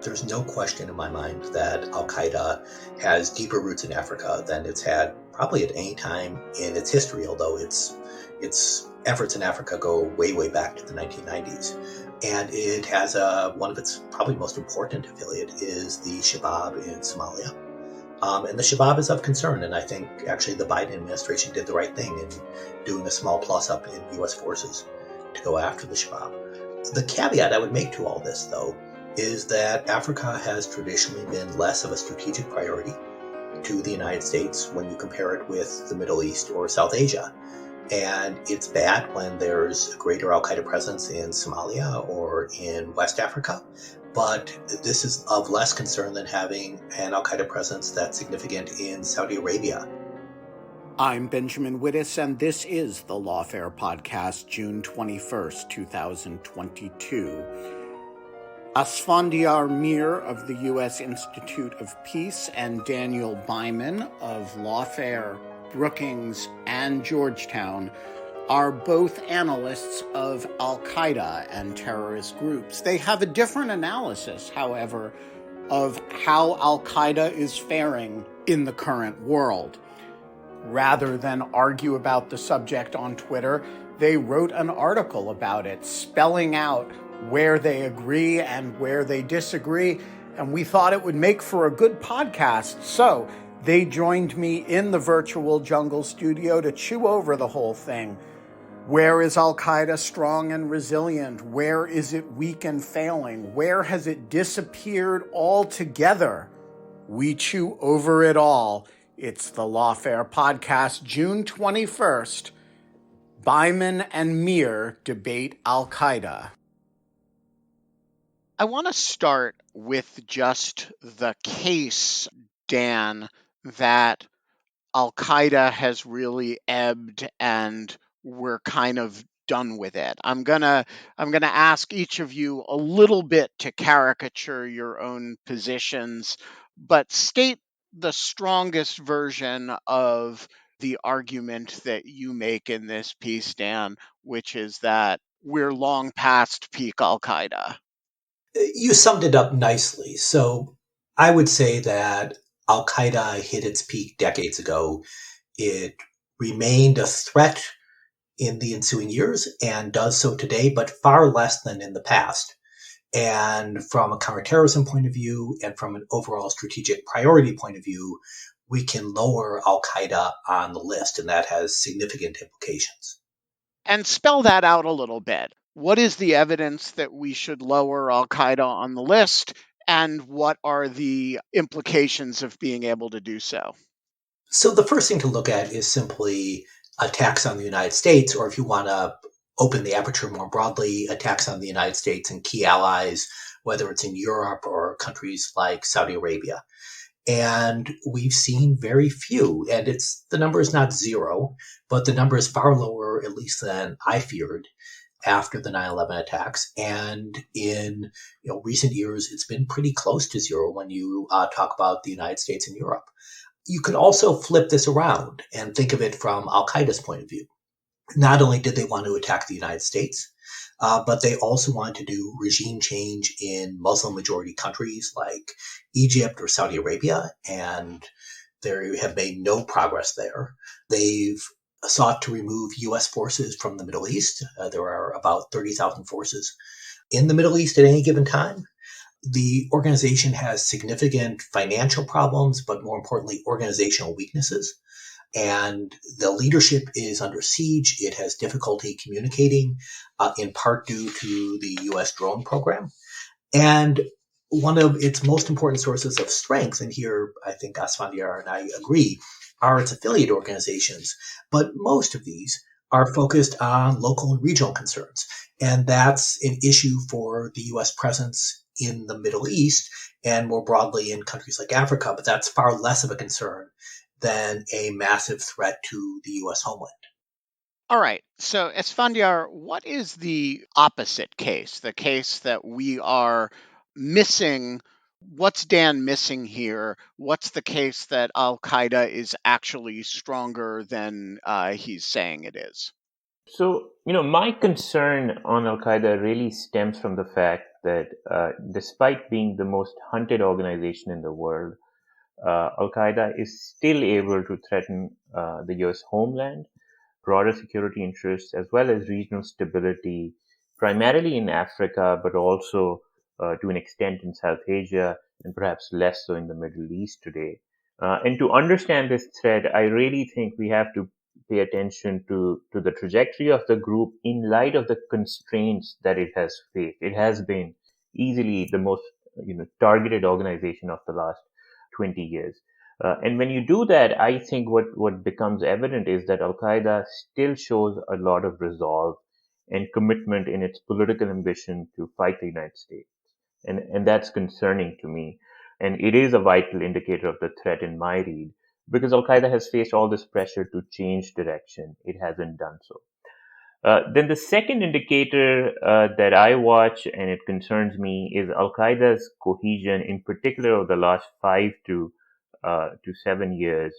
There's no question in my mind that al-Qaeda has deeper roots in Africa than it's had probably at any time in its history, although its efforts in Africa go way, way back to the 1990s. And it has one of its probably most important affiliate is the Shabab in Somalia. And the Shabab is of concern, and I think actually the Biden administration did the right thing in doing a small plus up in U.S. forces to go after the Shabab. The caveat I would make to all this, though, is that Africa has traditionally been less of a strategic priority to the United States when you compare it with the Middle East or South Asia. And it's bad when there's a greater al-Qaeda presence in Somalia or in West Africa, but this is of less concern than having an al-Qaeda presence that's significant in Saudi Arabia. I'm Benjamin Wittes, and this is the Lawfare Podcast, June 21st, 2022. Asfandyar Mir of the U.S. Institute of Peace and Daniel Byman of Lawfare, Brookings, and Georgetown are both analysts of al-Qaeda and terrorist groups. They have a different analysis, however, of how al-Qaeda is faring in the current world. Rather than argue about the subject on Twitter, they wrote an article about it, spelling out where they agree and where they disagree, and we thought it would make for a good podcast. So they joined me in the virtual jungle studio to chew over the whole thing. Where is al-Qaeda strong and resilient? Where is it weak and failing? Where has it disappeared altogether? We chew over it all. It's the Lawfare Podcast, June 21st. Byman and Mir Debate al-Qaeda. I want to start with just the case, Dan, that al-Qaeda has really ebbed and we're kind of done with it. I'm gonna ask each of you a little bit to caricature your own positions, but state the strongest version of the argument that you make in this piece, Dan, which is that we're long past peak al-Qaeda. You summed it up nicely. So I would say that al-Qaeda hit its peak decades ago. It remained a threat in the ensuing years and does so today, but far less than in the past. And from a counterterrorism point of view and from an overall strategic priority point of view, we can lower al-Qaeda on the list, and that has significant implications. And spell that out a little bit. What is the evidence that we should lower al-Qaeda on the list, and what are the implications of being able to do so? So the first thing to look at is simply attacks on the United States, or if you want to open the aperture more broadly, attacks on the United States and key allies, whether it's in Europe or countries like Saudi Arabia. And we've seen very few, and the number is not zero, but the number is far lower, at least than I feared after the 9/11 attacks. And in recent years, it's been pretty close to zero when you talk about the United States and Europe. You could also flip this around and think of it from al-Qaeda's point of view. Not only did they want to attack the United States, but they also wanted to do regime change in Muslim-majority countries like Egypt or Saudi Arabia, and they have made no progress there. They've sought to remove U.S. forces from the Middle East. There are about 30,000 forces in the Middle East at any given time. The organization has significant financial problems, but more importantly, organizational weaknesses. And the leadership is under siege. It has difficulty communicating, in part due to the U.S. drone program. And one of its most important sources of strength, and here I think Asfandyar and I agree, are its affiliate organizations. But most of these are focused on local and regional concerns. And that's an issue for the U.S. presence in the Middle East and more broadly in countries like Africa. But that's far less of a concern than a massive threat to the U.S. homeland. All right. So, Asfandyar, what is the opposite case, the case that we are missing? What's Dan missing here? What's the case that al-Qaeda is actually stronger than he's saying it is? So, my concern on Al Qaeda really stems from the fact that despite being the most hunted organization in the world, Al Qaeda is still able to threaten the US homeland, broader security interests, as well as regional stability, primarily in Africa, but also to an extent in South Asia, and perhaps less so in the Middle East today. And to understand this threat, I really think we have to pay attention to the trajectory of the group in light of the constraints that it has faced. It has been easily the most targeted organization of the last 20 years. And when you do that, I think what becomes evident is that Al Qaeda still shows a lot of resolve and commitment in its political ambition to fight the United States. And that's concerning to me. And it is a vital indicator of the threat in my read, because Al Qaeda has faced all this pressure to change direction. It hasn't done so. Then the second indicator that I watch and it concerns me is Al Qaeda's cohesion, in particular over the last 5 to 7 years.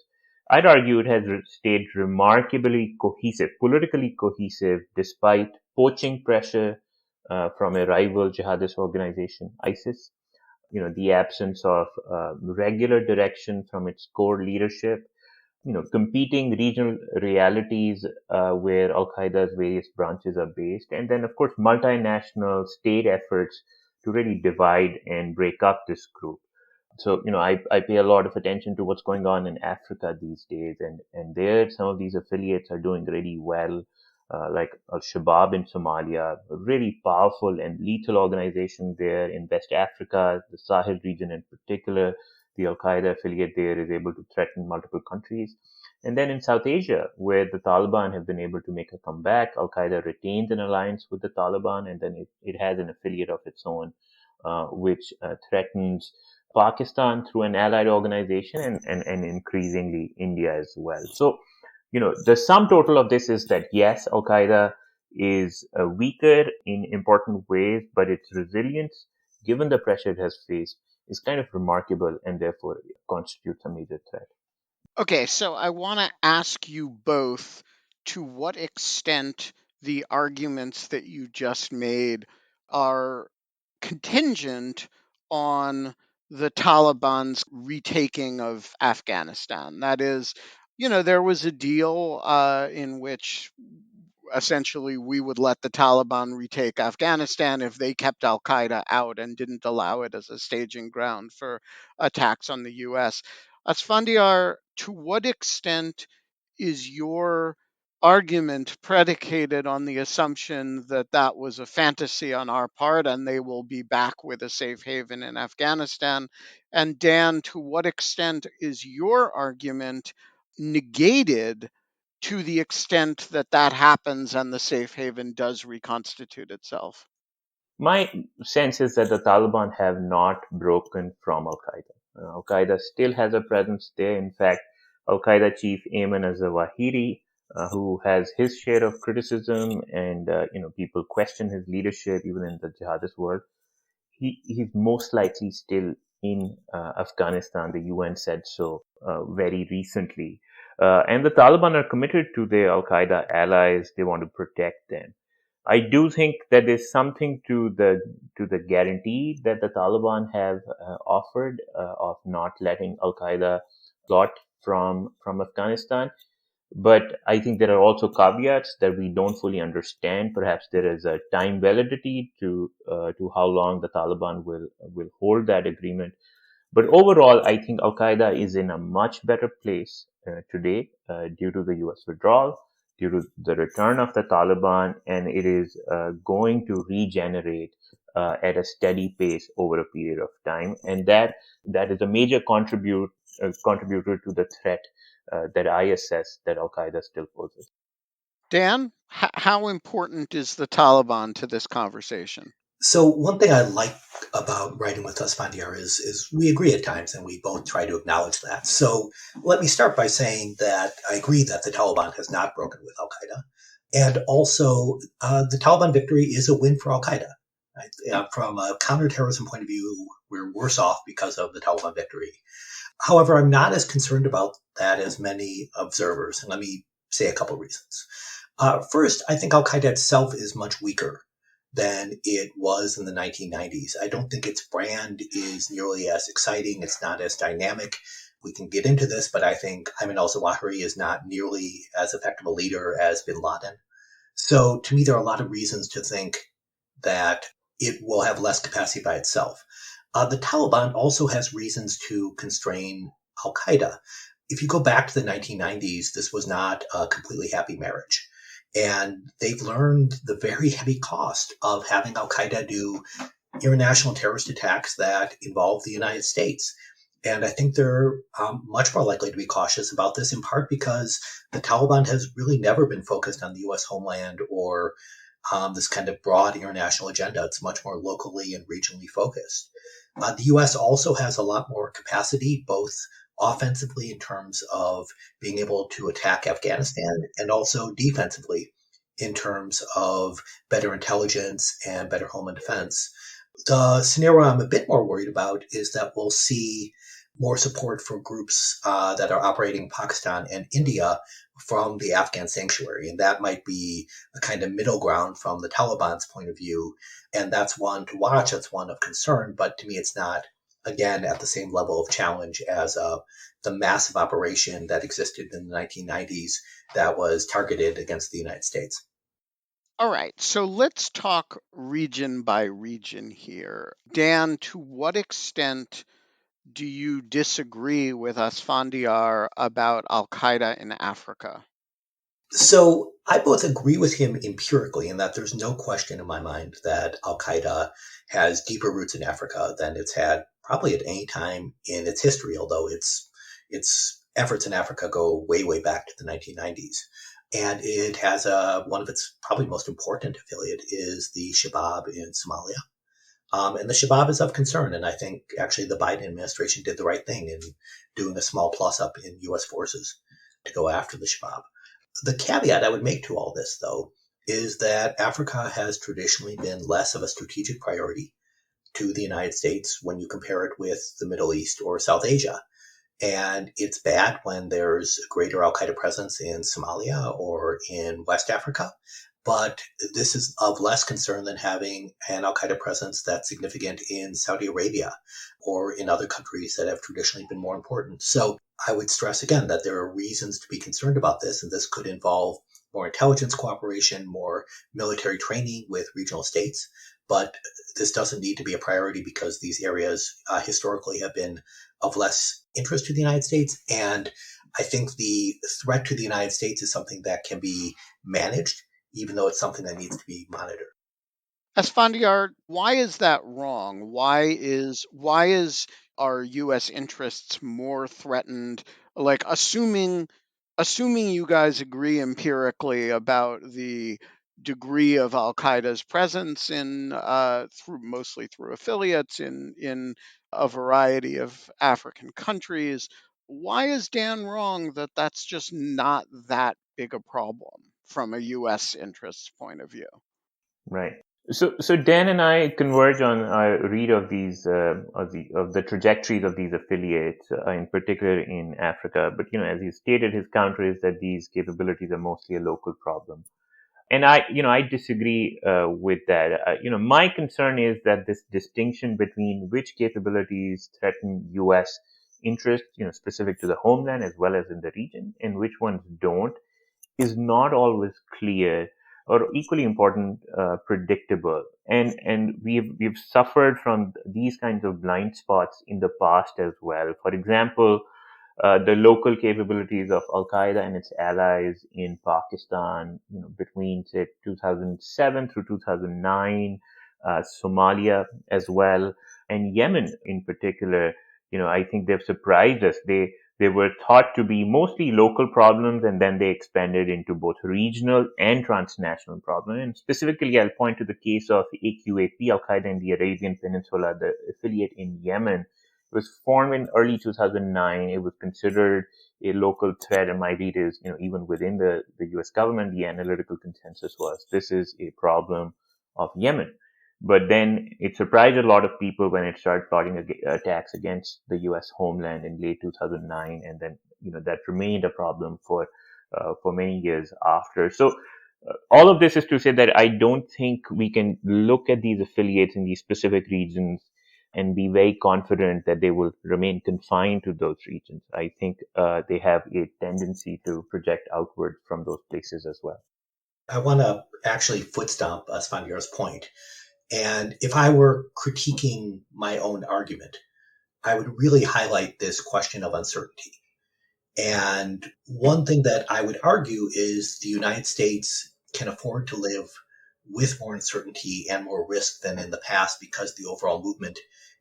I'd argue it has stayed remarkably cohesive, politically cohesive, despite poaching pressure from a rival jihadist organization, ISIS. The absence of regular direction from its core leadership, competing regional realities where Al Qaeda's various branches are based, and then, of course, multinational state efforts to really divide and break up this group. So, I pay a lot of attention to what's going on in Africa these days, and there some of these affiliates are doing really well, like al-Shabaab in Somalia, a really powerful and lethal organization there in West Africa, the Sahel region in particular. The Al-Qaeda affiliate there is able to threaten multiple countries. And then in South Asia, where the Taliban have been able to make a comeback, Al-Qaeda retains an alliance with the Taliban, and then it has an affiliate of its own, which threatens Pakistan through an allied organization, and increasingly India as well. So, the sum total of this is that yes, Al Qaeda is weaker in important ways, but its resilience, given the pressure it has faced, is kind of remarkable and therefore constitutes a major threat. Okay, so I want to ask you both to what extent the arguments that you just made are contingent on the Taliban's retaking of Afghanistan. That is, there was a deal in which essentially we would let the Taliban retake Afghanistan if they kept Al Qaeda out and didn't allow it as a staging ground for attacks on the US. Asfandyar, to what extent is your argument predicated on the assumption that that was a fantasy on our part and they will be back with a safe haven in Afghanistan? And Dan, to what extent is your argument negated to the extent that that happens and the safe haven does reconstitute itself? My sense is that the Taliban have not broken from Al Qaeda. Al Qaeda still has a presence there. In fact, Al Qaeda chief Ayman al-Zawahiri, who has his share of criticism, and people question his leadership even in the jihadist world. He's most likely still in Afghanistan. The UN said so very recently. And the Taliban are committed to their Al Qaeda allies. They want to protect them. I do think that there's something to the guarantee that the Taliban have offered of not letting Al Qaeda plot from Afghanistan. But I think there are also caveats that we don't fully understand. Perhaps there is a time validity to how long the Taliban will hold that agreement. But overall, I think Al Qaeda is in a much better place today due to the US withdrawal, due to the return of the Taliban, and it is going to regenerate at a steady pace over a period of time. And that is a major contributor to the threat that I assess that Al Qaeda still poses. Dan, how important is the Taliban to this conversation? So one thing I like about writing with Asfandyar is we agree at times, and we both try to acknowledge that. So let me start by saying that I agree that the Taliban has not broken with Al Qaeda, and also the Taliban victory is a win for Al Qaeda. Right? From a counterterrorism point of view, we're worse off because of the Taliban victory. However, I'm not as concerned about that as many observers, and let me say a couple reasons. First, I think al-Qaeda itself is much weaker than it was in the 1990s. I don't think its brand is nearly as exciting. It's not as dynamic. We can get into this, but I think Ayman al-Zawahiri is not nearly as effective a leader as bin Laden. So to me, there are a lot of reasons to think that it will have less capacity by itself. The Taliban also has reasons to constrain Al Qaeda. If you go back to the 1990s, this was not a completely happy marriage. And they've learned the very heavy cost of having Al Qaeda do international terrorist attacks that involve the United States. And I think they're much more likely to be cautious about this, in part because the Taliban has really never been focused on the U.S. homeland or this kind of broad international agenda. It's much more locally and regionally focused. The U.S. also has a lot more capacity, both offensively in terms of being able to attack Afghanistan and also defensively in terms of better intelligence and better homeland defense. The scenario I'm a bit more worried about is that we'll see more support for groups that are operating in Pakistan and India from the Afghan sanctuary. And that might be a kind of middle ground from the Taliban's point of view. And that's one to watch. That's one of concern. But to me, it's not, again, at the same level of challenge as the massive operation that existed in the 1990s that was targeted against the United States. All right, so let's talk region by region here. Dan, to what extent do you disagree with Asfandiar about al-Qaeda in Africa? So I both agree with him empirically in that there's no question in my mind that Al Qaeda has deeper roots in Africa than it's had probably at any time in its history, although its efforts in Africa go way, way back to the 1990s. And it has one of its probably most important affiliate is the Shabab in Somalia. And the Shabab is of concern. And I think actually the Biden administration did the right thing in doing a small plus up in U.S. forces to go after the Shabab. The caveat I would make to all this, though, is that Africa has traditionally been less of a strategic priority to the United States when you compare it with the Middle East or South Asia. And it's bad when there's a greater Al Qaeda presence in Somalia or in West Africa. But this is of less concern than having an Al Qaeda presence that's significant in Saudi Arabia or in other countries that have traditionally been more important. So I would stress again that there are reasons to be concerned about this, and this could involve more intelligence cooperation, more military training with regional states. But this doesn't need to be a priority because these areas historically have been of less interest to the United States. And I think the threat to the United States is something that can be managed, even though it's something that needs to be monitored. Asfandiar, why is that wrong? Why is our U.S. interests more threatened? Like assuming you guys agree empirically about the degree of Al Qaeda's presence mostly through affiliates in a variety of African countries, why is Dan wrong that that's just not that big a problem from a U.S. interests point of view? Right. So Dan and I converge on our read of these of the trajectories of these affiliates, in particular in Africa. But as he stated, his counter is that these capabilities are mostly a local problem, and I disagree with that. My concern is that this distinction between which capabilities threaten U.S. interests, specific to the homeland as well as in the region, and which ones don't, is not always clear or equally important, predictable. And we've suffered from these kinds of blind spots in the past as well. For example, the local capabilities of Al Qaeda and its allies in Pakistan, between say 2007 through 2009, Somalia as well, and Yemen in particular. I think they've surprised us. They were thought to be mostly local problems, and then they expanded into both regional and transnational problems. And specifically, I'll point to the case of AQAP, Al Qaeda in the Arabian Peninsula, the affiliate in Yemen. It was formed in early 2009. It was considered a local threat, and my read is, even within the U.S. government, the analytical consensus was this is a problem of Yemen. But then it surprised a lot of people when it started plotting attacks against the U.S. homeland in late 2009, and then that remained a problem for many years after. So All of this is to say that I don't think we can look at these affiliates in these specific regions and be very confident that they will remain confined to those regions. I think they have a tendency to project outward from those places as well. I want to actually foot stomp Sfandiar's point. And if I were critiquing my own argument, I would really highlight this question of uncertainty. And one thing that I would argue is the United States can afford to live with more uncertainty and more risk than in the past because the overall movement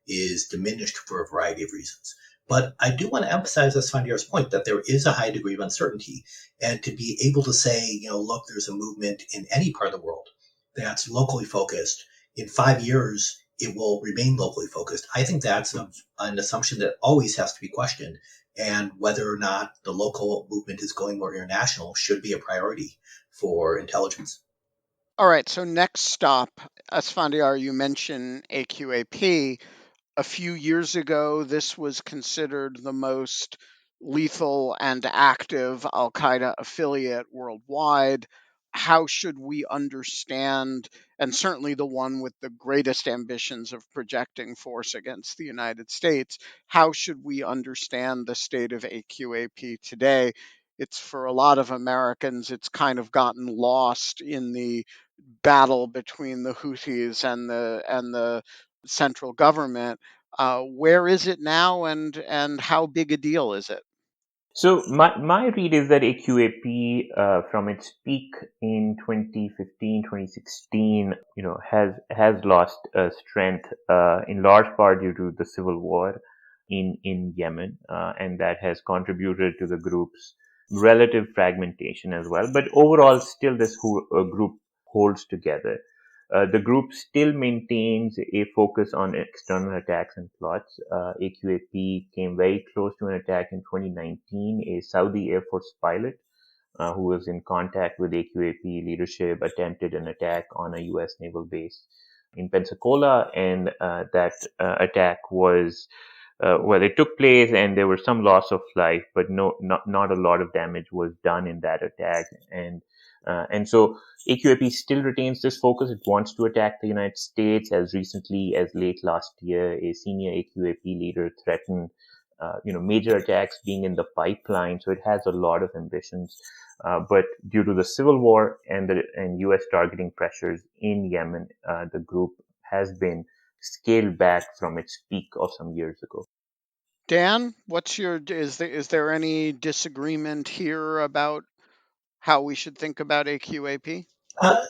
is diminished for a variety of reasons. But I do want to emphasize Sfandiar's point that there is a high degree of uncertainty. And to be able to say, look, there's a movement in any part of the world that's locally focused. In 5 years, it will remain locally focused. I think that's an assumption that always has to be questioned. And whether or not the local movement is going more international should be a priority for intelligence. All right, so next stop, Asfandiar, you mentioned AQAP. A few years ago, this was considered the most lethal and active Al Qaeda affiliate worldwide. How should we understand, and certainly the one with the greatest ambitions of projecting force against the United States, how should we understand the state of AQAP today? It's for a lot of Americans, it's kind of gotten lost in the battle between the Houthis and the central government. Where is it now, and how big a deal is it? So my read is that AQAP, from its peak in 2015, 2016, has lost strength in large part due to the civil war in Yemen, and that has contributed to the group's relative fragmentation as well. But overall, still this group holds together. The group still maintains a focus on external attacks and plots. AQAP came very close to an attack in 2019. A Saudi Air Force pilot who was in contact with AQAP leadership attempted an attack on a U.S. naval base in Pensacola, and that attack was it took place, and there was some loss of life, but not a lot of damage was done in that attack, and so AQAP still retains this focus. It wants to attack the United States. As recently as late last year, a senior AQAP leader threatened, major attacks being in the pipeline. So it has a lot of ambitions. But due to the civil war and U.S. targeting pressures in Yemen, the group has been scaled back from its peak of some years ago. Dan, is there any disagreement here about how we should think about AQAP?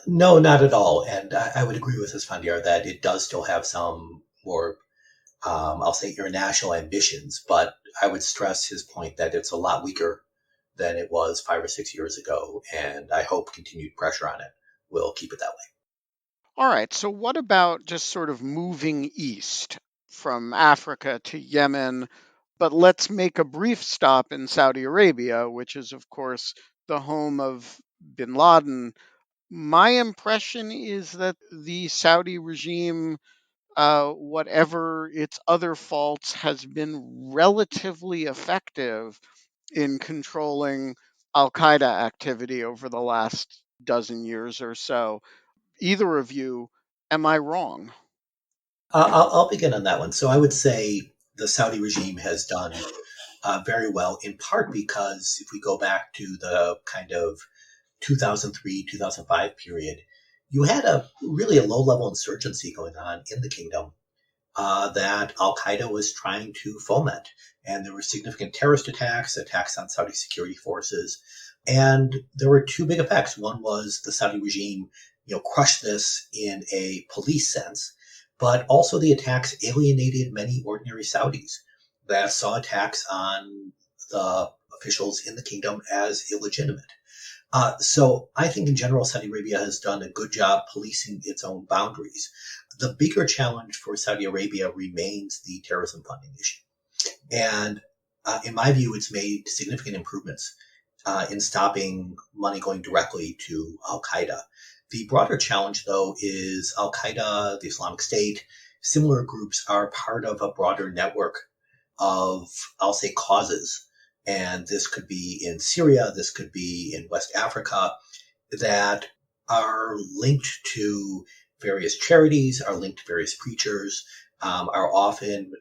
No, not at all. And I would agree with Esfandiar that it does still have some more, I'll say, international ambitions. But I would stress his point that it's a lot weaker than it was 5 or 6 years ago. And I hope continued pressure on it will keep it that way. All right, so what about just sort of moving east from Africa to Yemen? But let's make a brief stop in Saudi Arabia, which is, of course, the home of bin Laden. My impression is that the Saudi regime, whatever its other faults, has been relatively effective in controlling Al Qaeda activity over the last dozen years or so. Either of you, am I wrong? I'll begin on that one. So I would say the Saudi regime has done very well, in part because if we go back to the kind of 2003, 2005 period, you had really a low level insurgency going on in the kingdom that Al Qaeda was trying to foment. And there were significant terrorist attacks on Saudi security forces. And there were two big effects. One was the Saudi regime, crushed this in a police sense, but also the attacks alienated many ordinary Saudis that saw attacks on the officials in the kingdom as illegitimate. So I think in general, Saudi Arabia has done a good job policing its own boundaries. The bigger challenge for Saudi Arabia remains the terrorism funding issue. And in my view, it's made significant improvements in stopping money going directly to Al-Qaeda. The broader challenge, though, is Al-Qaeda, the Islamic State, similar groups are part of a broader network of, I'll say, causes. And this could be in Syria, this could be in West Africa, that are linked to various charities, are linked to various preachers, are often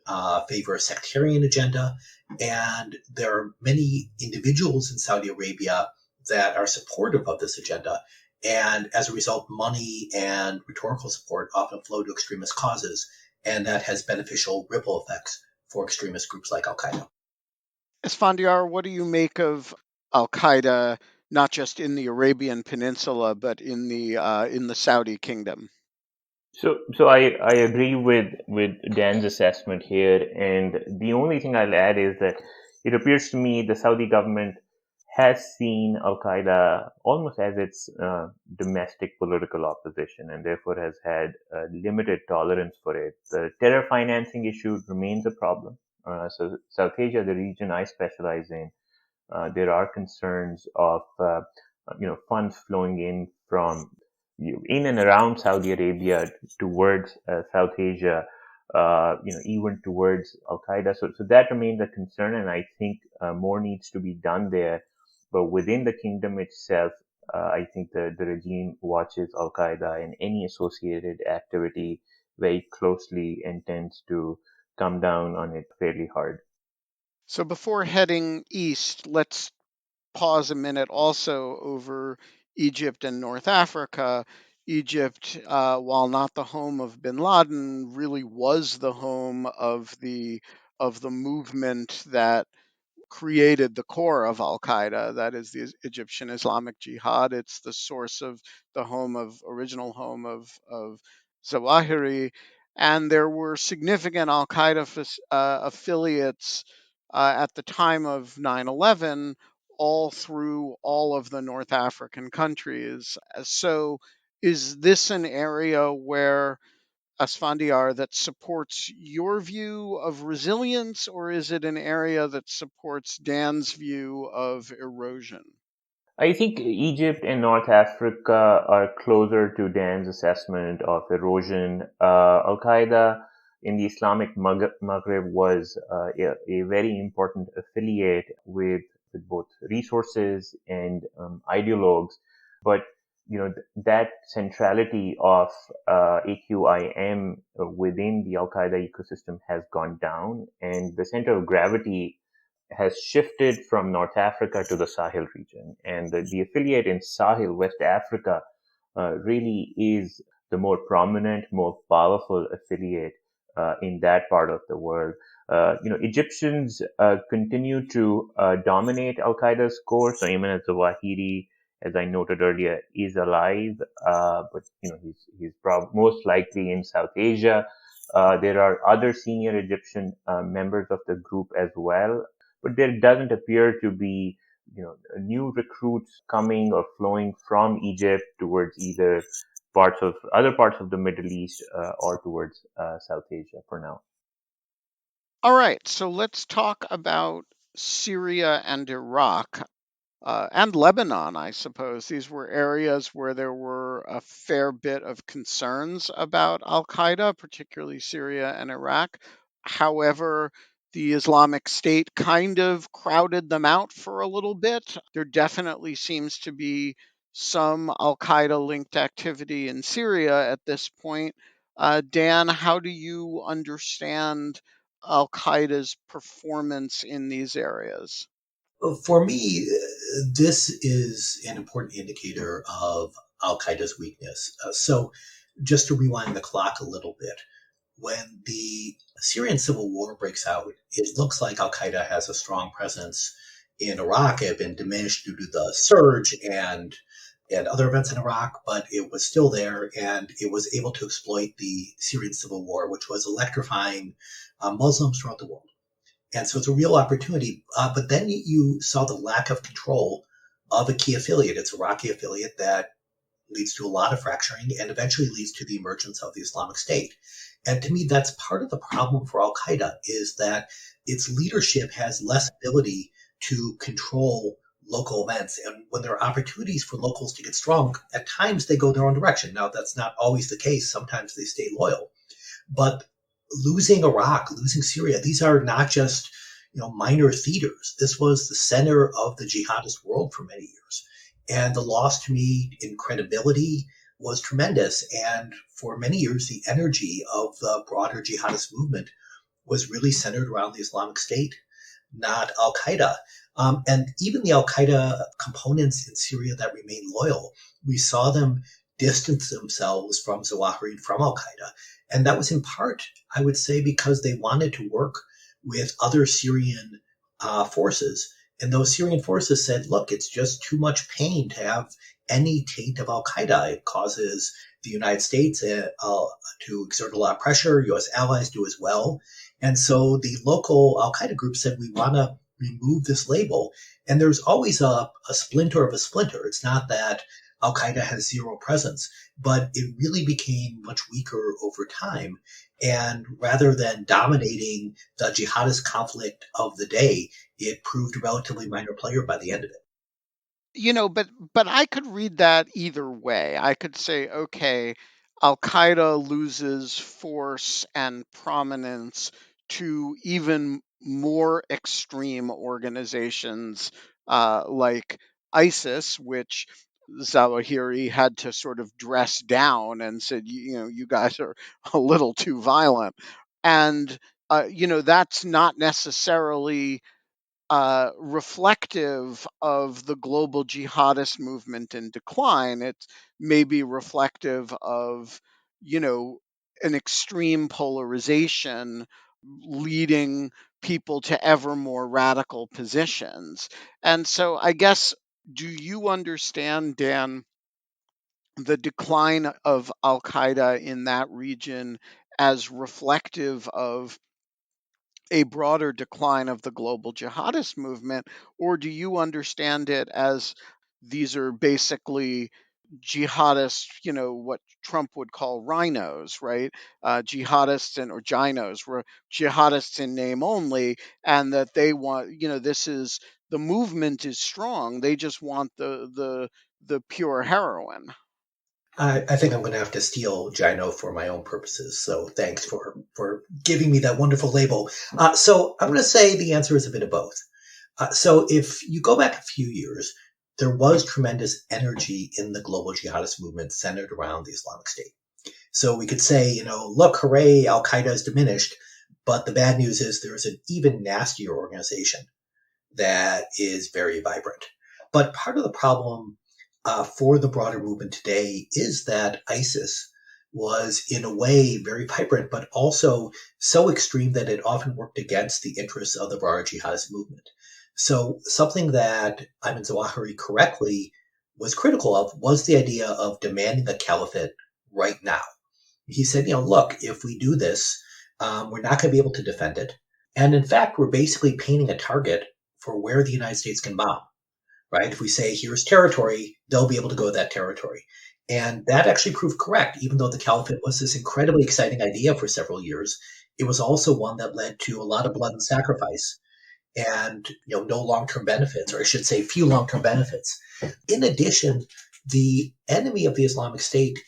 favor a sectarian agenda. And there are many individuals in Saudi Arabia that are supportive of this agenda. And as a result, money and rhetorical support often flow to extremist causes. And that has beneficial ripple effects for extremist groups like al-Qaeda. Esfandiar, what do you make of al-Qaeda, not just in the Arabian Peninsula, but in the Saudi kingdom? So I agree with Dan's assessment here, and the only thing I'll add is that it appears to me the Saudi government has seen Al Qaeda almost as its domestic political opposition, and therefore has had limited tolerance for it. The terror financing issue remains a problem. So South Asia, the region I specialize in, there are concerns of funds flowing in from in and around Saudi Arabia towards South Asia, even towards Al Qaeda. So that remains a concern, and I think more needs to be done there. But within the kingdom itself, I think the regime watches Al Qaeda and any associated activity very closely and tends to come down on it fairly hard. So before heading east, let's pause a minute also over Egypt and North Africa. Egypt, while not the home of bin Laden, really was the home of the movement that created the core of Al Qaeda, that is the Egyptian Islamic Jihad. It's the source of the original home of Zawahiri. And there were significant Al Qaeda affiliates at the time of 9/11 all through all of the North African countries. So, is this an area where Asfandiar, that supports your view of resilience, or is it an area that supports Dan's view of erosion? I think Egypt and North Africa are closer to Dan's assessment of erosion. Al Qaeda in the Islamic Maghreb was a very important affiliate with both resources and ideologues. But that centrality of AQIM within the Al Qaeda ecosystem has gone down, and the center of gravity has shifted from North Africa to the Sahel region. And the affiliate in Sahel, West Africa, really is the more prominent, more powerful affiliate in that part of the world. Egyptians continue to dominate Al Qaeda's core. So Ayman al-Zawahiri, as I noted earlier, is alive, but he's most likely in South Asia. There are other senior Egyptian members of the group as well, but there doesn't appear to be new recruits coming or flowing from Egypt towards either other parts of the Middle East or towards South Asia for now. All right, so let's talk about Syria and Iraq. And Lebanon, I suppose. These were areas where there were a fair bit of concerns about Al Qaeda, particularly Syria and Iraq. However, the Islamic State kind of crowded them out for a little bit. There definitely seems to be some Al Qaeda linked activity in Syria at this point. Dan, how do you understand Al Qaeda's performance in these areas? For me, this is an important indicator of Al Qaeda's weakness. So, just to rewind the clock a little bit, when the Syrian civil war breaks out, it looks like Al Qaeda has a strong presence in Iraq. It had been diminished due to the surge and other events in Iraq, but it was still there, and it was able to exploit the Syrian civil war, which was electrifying Muslims throughout the world. And so it's a real opportunity. But then you saw the lack of control of a key affiliate. It's a Iraqi affiliate that leads to a lot of fracturing and eventually leads to the emergence of the Islamic State. And to me, that's part of the problem for Al Qaeda is that its leadership has less ability to control local events. And when there are opportunities for locals to get strong, at times they go their own direction. Now, that's not always the case. Sometimes they stay loyal. But losing Iraq, losing Syria, these are not just minor theaters. This was the center of the jihadist world for many years. And the loss to me in credibility was tremendous. And for many years, the energy of the broader jihadist movement was really centered around the Islamic State, not Al Qaeda. And even the Al Qaeda components in Syria that remain loyal, we saw them distance themselves from Zawahiri and from Al Qaeda. And that was in part, I would say, because they wanted to work with other Syrian forces. And those Syrian forces said, look, it's just too much pain to have any taint of Al Qaeda. It causes the United States to exert a lot of pressure. U.S. allies do as well. And so the local Al Qaeda group said, we want to remove this label. And there's always a splinter of a splinter. It's not that Al Qaeda has zero presence, but it really became much weaker over time. And rather than dominating the jihadist conflict of the day, it proved a relatively minor player by the end of it. But I could read that either way. I could say, okay, Al Qaeda loses force and prominence to even more extreme organizations like ISIS, which Zawahiri had to sort of dress down and said, you guys are a little too violent. And, that's not necessarily reflective of the global jihadist movement in decline. It's maybe reflective of, you know, an extreme polarization leading people to ever more radical positions. And so I guess, do you understand, Dan, the decline of Al Qaeda in that region as reflective of a broader decline of the global jihadist movement, or do you understand it as these are basically jihadists, what Trump would call rhinos, right? Jihadists or ginos, were jihadists in name only, and that they want, this is the movement is strong. They just want the pure heroin. I think I'm going to have to steal Gino for my own purposes. So thanks for giving me that wonderful label. So I'm going to say the answer is a bit of both. So if you go back a few years, there was tremendous energy in the global jihadist movement centered around the Islamic State. So we could say, look, hooray, Al Qaeda is diminished. But the bad news is there's an even nastier organization that is very vibrant. But part of the problem for the broader movement today is that ISIS was, in a way, very vibrant, but also so extreme that it often worked against the interests of the broader jihadist movement. So, something that Ayman Zawahiri correctly was critical of was the idea of demanding a caliphate right now. He said, look, if we do this, we're not going to be able to defend it. And in fact, we're basically painting a target for where the United States can bomb, right? If we say here's territory, they'll be able to go to that territory. And that actually proved correct, even though the caliphate was this incredibly exciting idea for several years. It was also one that led to a lot of blood and sacrifice and no long-term benefits, or I should say few long-term benefits. In addition, the enemy of the Islamic State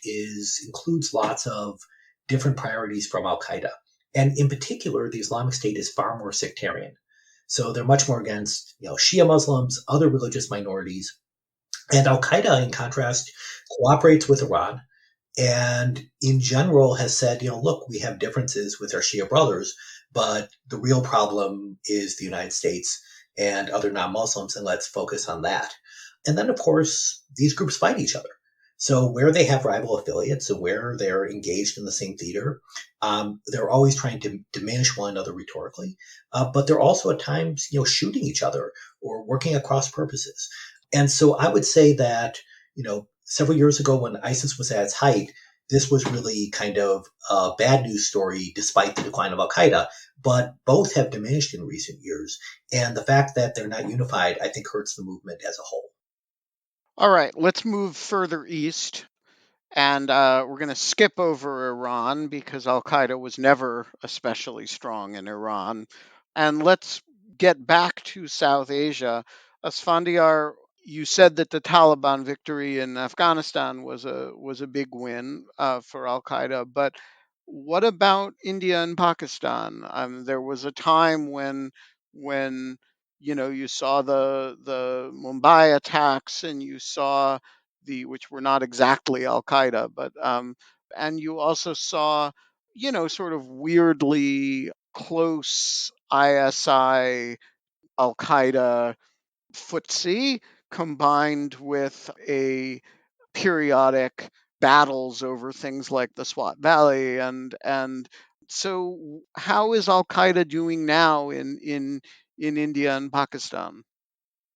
includes lots of different priorities from Al-Qaeda. And in particular, the Islamic State is far more sectarian. So they're much more against, Shia Muslims, other religious minorities. And Al-Qaeda, in contrast, cooperates with Iran and in general has said, look, we have differences with our Shia brothers, but the real problem is the United States and other non-Muslims, and let's focus on that. And then, of course, these groups fight each other. So where they have rival affiliates and where they're engaged in the same theater, they're always trying to diminish one another rhetorically, but they're also at times, shooting each other or working across purposes. And so I would say that, several years ago when ISIS was at its height, this was really kind of a bad news story despite the decline of Al-Qaeda, but both have diminished in recent years. And the fact that they're not unified, I think, hurts the movement as a whole. All right, let's move further east. And we're going to skip over Iran because Al Qaeda was never especially strong in Iran. And let's get back to South Asia. Asfandiar, you said that the Taliban victory in Afghanistan was a big win for Al Qaeda, but what about India and Pakistan? There was a time when You saw the Mumbai attacks, and you saw which were not exactly Al Qaeda, but and you also saw, sort of weirdly close ISI Al Qaeda footsie combined with a periodic battles over things like the Swat Valley, and so how is Al Qaeda doing now in India and Pakistan?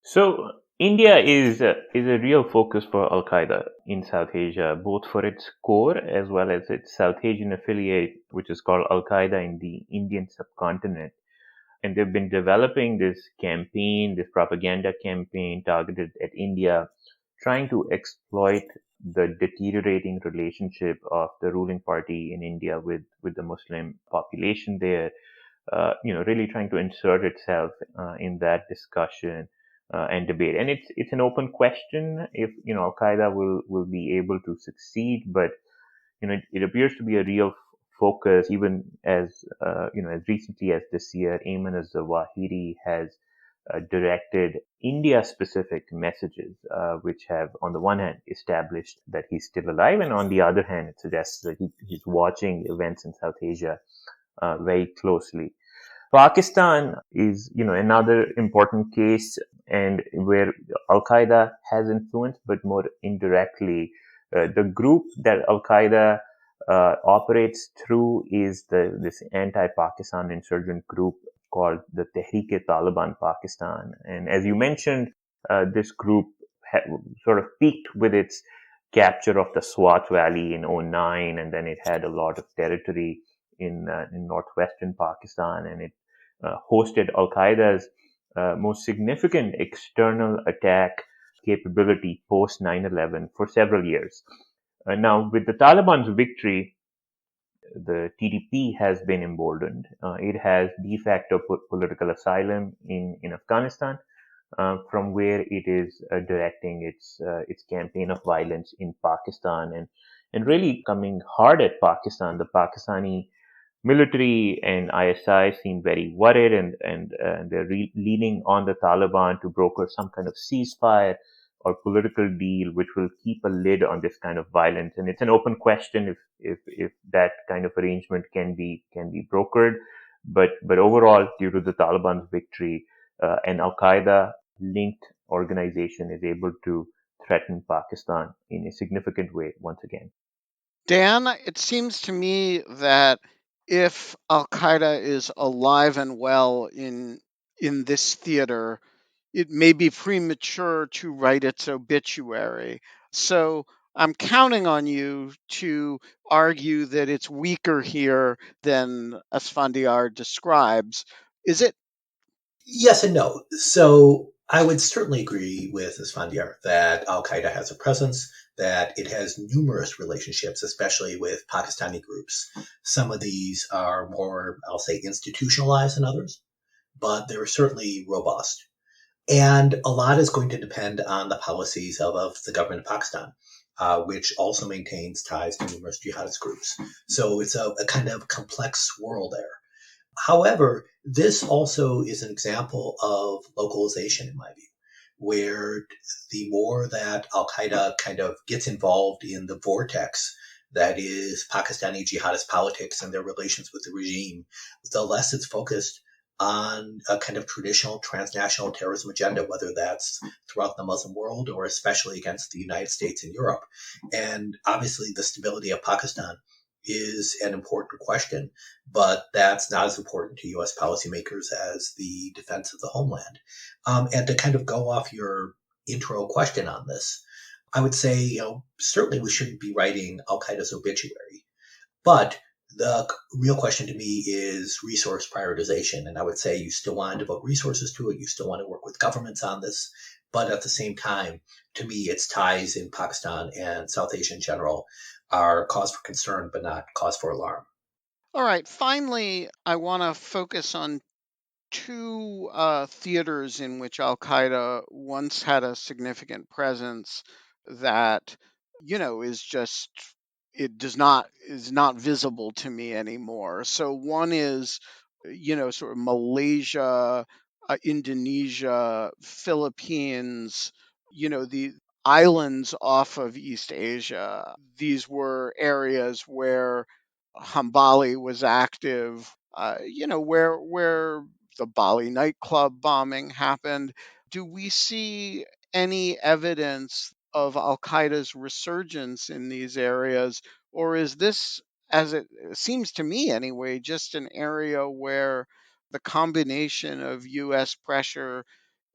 So India is a real focus for Al Qaeda in South Asia, both for its core as well as its South Asian affiliate, which is called Al Qaeda in the Indian subcontinent. And they've been developing this campaign, this propaganda campaign targeted at India, trying to exploit the deteriorating relationship of the ruling party in India with the Muslim population there. Really trying to insert itself in that discussion and debate. And it's an open question if Al Qaeda will be able to succeed, but it appears to be a real focus, even as recently as this year, Ayman al-Zawahiri has directed India-specific messages, which have, on the one hand, established that he's still alive, and on the other hand, it suggests that he's watching events in South Asia very closely. Pakistan is, another important case, and where Al Qaeda has influence, but more indirectly. The group that Al Qaeda operates through is this anti-Pakistan insurgent group called the Tehreek-e-Taliban Pakistan. And as you mentioned, this group sort of peaked with its capture of the Swat Valley in '09, and then it had a lot of territory in northwestern Pakistan, and it hosted Al Qaeda's most significant external attack capability post 9/11 for several years. Now, with the Taliban's victory, the TTP has been emboldened. It has de facto political asylum in Afghanistan, from where it is directing its campaign of violence in Pakistan, and really coming hard at Pakistan. The Pakistani military and ISI seem very worried, and they're leaning on the Taliban to broker some kind of ceasefire or political deal which will keep a lid on this kind of violence. And it's an open question if that kind of arrangement can be brokered. But overall, due to the Taliban's victory, an Al Qaeda linked organization is able to threaten Pakistan in a significant way once again. Dan, it seems to me that if Al Qaeda is alive and well in this theater, it may be premature to write its obituary. So I'm counting on you to argue that it's weaker here than Asfandiar describes. Is it? Yes and no. So I would certainly agree with Isfandiar that Al Qaeda has a presence, that it has numerous relationships, especially with Pakistani groups. Some of these are more, I'll say, institutionalized than others, but they're certainly robust. And a lot is going to depend on the policies of the government of Pakistan, which also maintains ties to numerous jihadist groups. So it's a kind of complex world there. However, this also is an example of localization, in my view, where the more that Al Qaeda kind of gets involved in the vortex that is Pakistani jihadist politics and their relations with the regime, the less it's focused on a kind of traditional transnational terrorism agenda, whether that's throughout the Muslim world or especially against the United States and Europe. And obviously, the stability of Pakistan is an important question, but that's not as important to U.S. policymakers as the defense of the homeland. And to kind of go off your intro question on this, I would say, certainly we shouldn't be writing Al Qaeda's obituary, but the real question to me is resource prioritization. And I would say you still want to devote resources to it. You still want to work with governments on this. But at the same time, to me, its ties in Pakistan and South Asia in general are cause for concern, but not cause for alarm. All right. Finally, I want to focus on two theaters in which Al Qaeda once had a significant presence that, is just it does not is not visible to me anymore. So one is, sort of Malaysia, Indonesia, Philippines, the islands off of East Asia. These were areas where Hambali was active, where the Bali nightclub bombing happened. Do we see any evidence of Al Qaeda's resurgence in these areas, or is this, as it seems to me anyway, just an area where the combination of U.S. pressure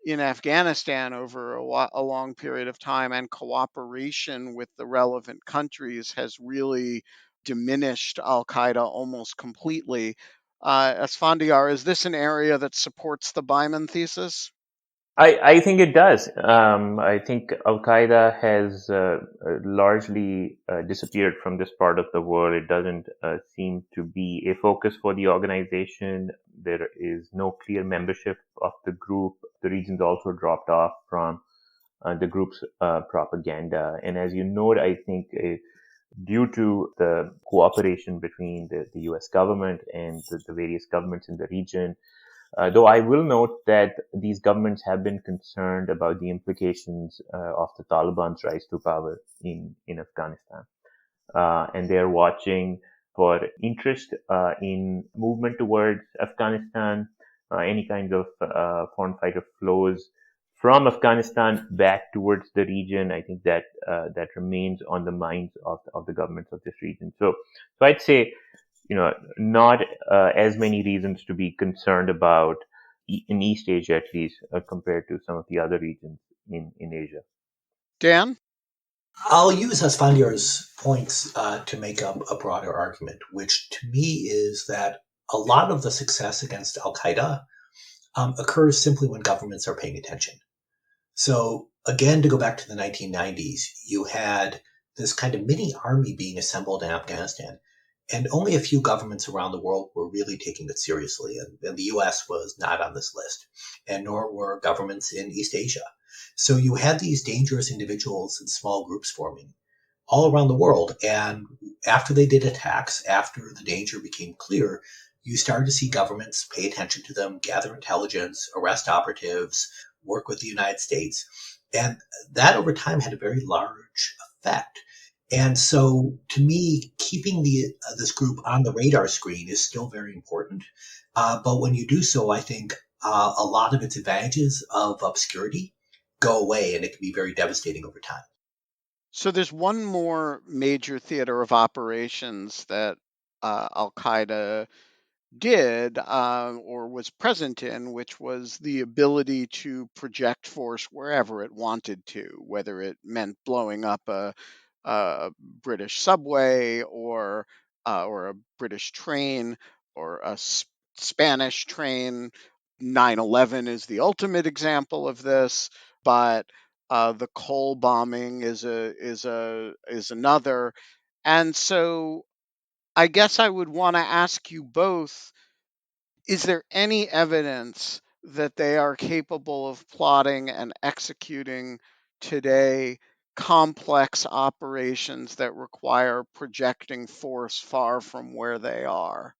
in Afghanistan over a long period of time and cooperation with the relevant countries has really diminished Al Qaeda almost completely? Asfandiar, is this an area that supports the Byman thesis? I think it does. I think Al Qaeda has largely disappeared from this part of the world. It doesn't seem to be a focus for the organization. There is no clear membership of the group. The region's also dropped off from the group's propaganda. And as you note, I think due to the cooperation between the US government and the various governments in the region, though I will note that these governments have been concerned about the implications of the Taliban's rise to power in Afghanistan. And they're watching for interest in movement towards Afghanistan, any kind of foreign fighter flows from Afghanistan back towards the region. I think that that remains on the minds of the governments of this region. So I'd say, not as many reasons to be concerned about in East Asia, at least, compared to some of the other regions in Asia. Dan? I'll use Asfandiar's points to make a broader argument, which to me is that a lot of the success against Al Qaeda occurs simply when governments are paying attention. So, again, to go back to the 1990s, you had this kind of mini army being assembled in Afghanistan, and only a few governments around the world were really taking it seriously. And the US was not on this list, and nor were governments in East Asia. So you had these dangerous individuals and small groups forming all around the world. And after they did attacks, after the danger became clear, you started to see governments pay attention to them, gather intelligence, arrest operatives, work with the United States. And that over time had a very large effect. And so to me, keeping this group on the radar screen is still very important. But when you do so, I think a lot of its advantages of obscurity go away, and it can be very devastating over time. So there's one more major theater of operations that Al Qaeda did or was present in, which was the ability to project force wherever it wanted to, whether it meant blowing up a British subway or a British train or a Spanish train. 9/11 is the ultimate example of this, but the Cole bombing is another. And so I guess I would want to ask you both, is there any evidence that they are capable of plotting and executing today complex operations that require projecting force far from where they are?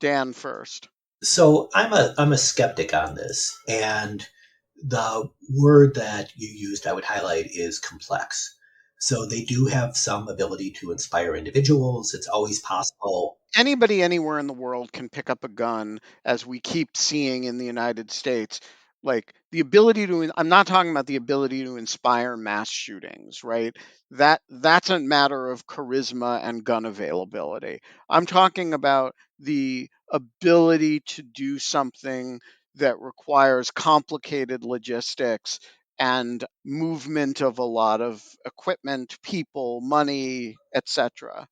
Dan first. So I'm a skeptic on this, and the word that you used I would highlight is complex. So they do have some ability to inspire individuals. It's always possible. Anybody anywhere in the world can pick up a gun, as we keep seeing in the United States. Like the ability to, I'm not talking about the ability to inspire mass shootings, right? That's a matter of charisma and gun availability. I'm talking about the ability to do something that requires complicated logistics and movement of a lot of equipment, people, money, etc.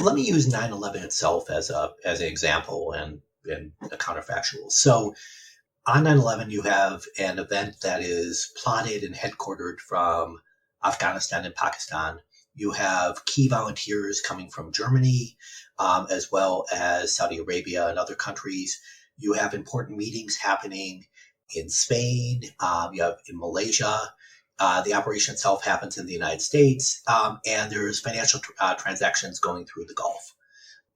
Let me use 9/11 itself as an example and a counterfactual. So on 9/11, you have an event that is plotted and headquartered from Afghanistan and Pakistan. You have key volunteers coming from Germany, as well as Saudi Arabia and other countries. You have important meetings happening in Spain. You have in Malaysia. The operation itself happens in the United States, and there's financial transactions going through the Gulf.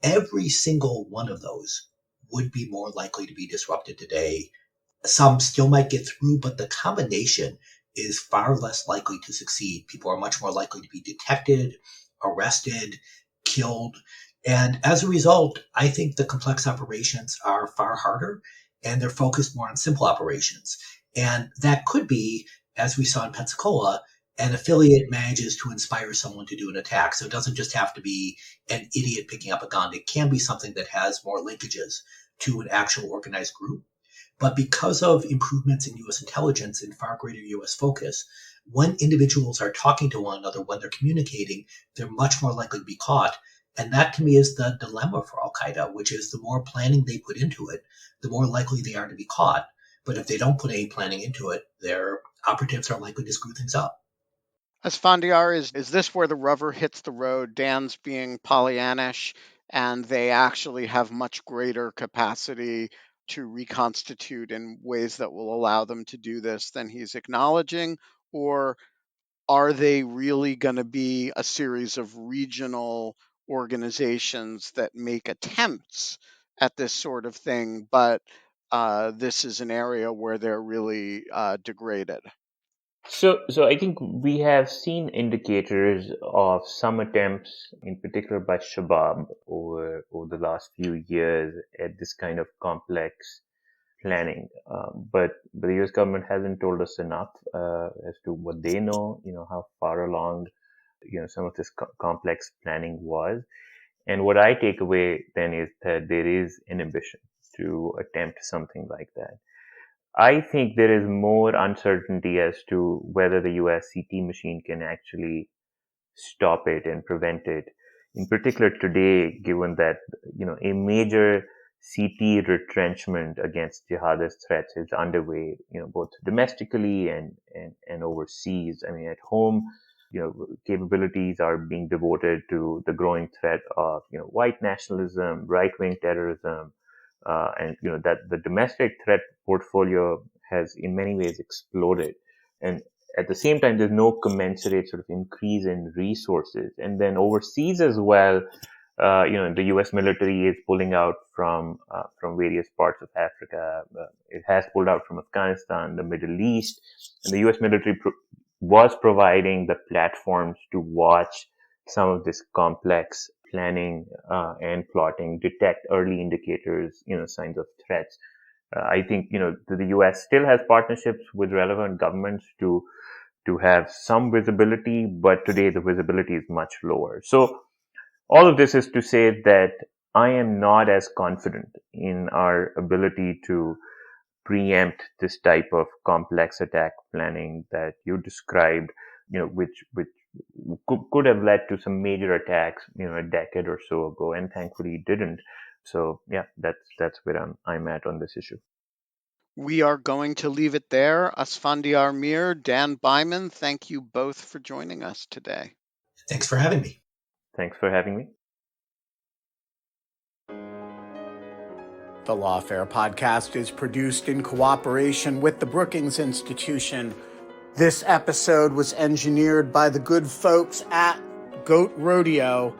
Every single one of those would be more likely to be disrupted today Some still might get through, but the combination is far less likely to succeed. People are much more likely to be detected, arrested, killed. And as a result, I think the complex operations are far harder and they're focused more on simple operations. And that could be, as we saw in Pensacola, an affiliate manages to inspire someone to do an attack. So it doesn't just have to be an idiot picking up a gun. It can be something that has more linkages to an actual organized group. But because of improvements in US intelligence and far greater US focus, when individuals are talking to one another, when they're communicating, they're much more likely to be caught. And that to me is the dilemma for Al Qaeda, which is the more planning they put into it, the more likely they are to be caught. But if they don't put any planning into it, their operatives are likely to screw things up. Asfandyar, is this where the rubber hits the road? Dan's being Pollyannish, and they actually have much greater capacity to reconstitute in ways that will allow them to do this than he's acknowledging? Or are they really going to be a series of regional organizations that make attempts at this sort of thing, but this is an area where they're really degraded? So I think we have seen indicators of some attempts, in particular by Shabab, over the last few years at this kind of complex planning. But the U.S. government hasn't told us enough as to what they know. How far along some of this complex planning was. And what I take away then is that there is an ambition to attempt something like that. I think there is more uncertainty as to whether the US CT machine can actually stop it and prevent it. In particular today, given that, a major CT retrenchment against jihadist threats is underway, both domestically and overseas. I mean, at home, capabilities are being devoted to the growing threat of, white nationalism, right-wing terrorism, and that the domestic threat portfolio has in many ways exploded, and at the same time there's no commensurate sort of increase in resources. And then overseas as well, the U.S. military is pulling out from various parts of Africa. It has pulled out from Afghanistan, the Middle East, and the U.S. military was providing the platforms to watch some of this complex planning and plotting, detect early indicators, signs of threats. I think, the U.S. still has partnerships with relevant governments to have some visibility, but today the visibility is much lower. So all of this is to say that I am not as confident in our ability to preempt this type of complex attack planning that you described, which could have led to some major attacks, a decade or so ago, and thankfully didn't. So yeah, that's where I'm at on this issue. We are going to leave it there. Asfandyar Mir, Dan Byman, thank you both for joining us today. Thanks for having me. Thanks for having me. The Lawfare podcast is produced in cooperation with the Brookings Institution. This episode was engineered by the good folks at Goat Rodeo.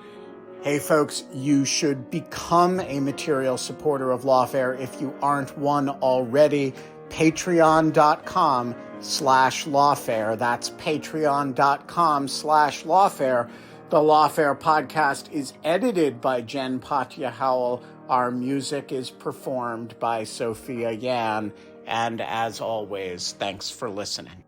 Hey folks, you should become a material supporter of Lawfare if you aren't one already. Patreon.com/Lawfare. That's patreon.com/Lawfare. The Lawfare podcast is edited by Jen Patja Howell. Our music is performed by Sophia Yan. And as always, thanks for listening.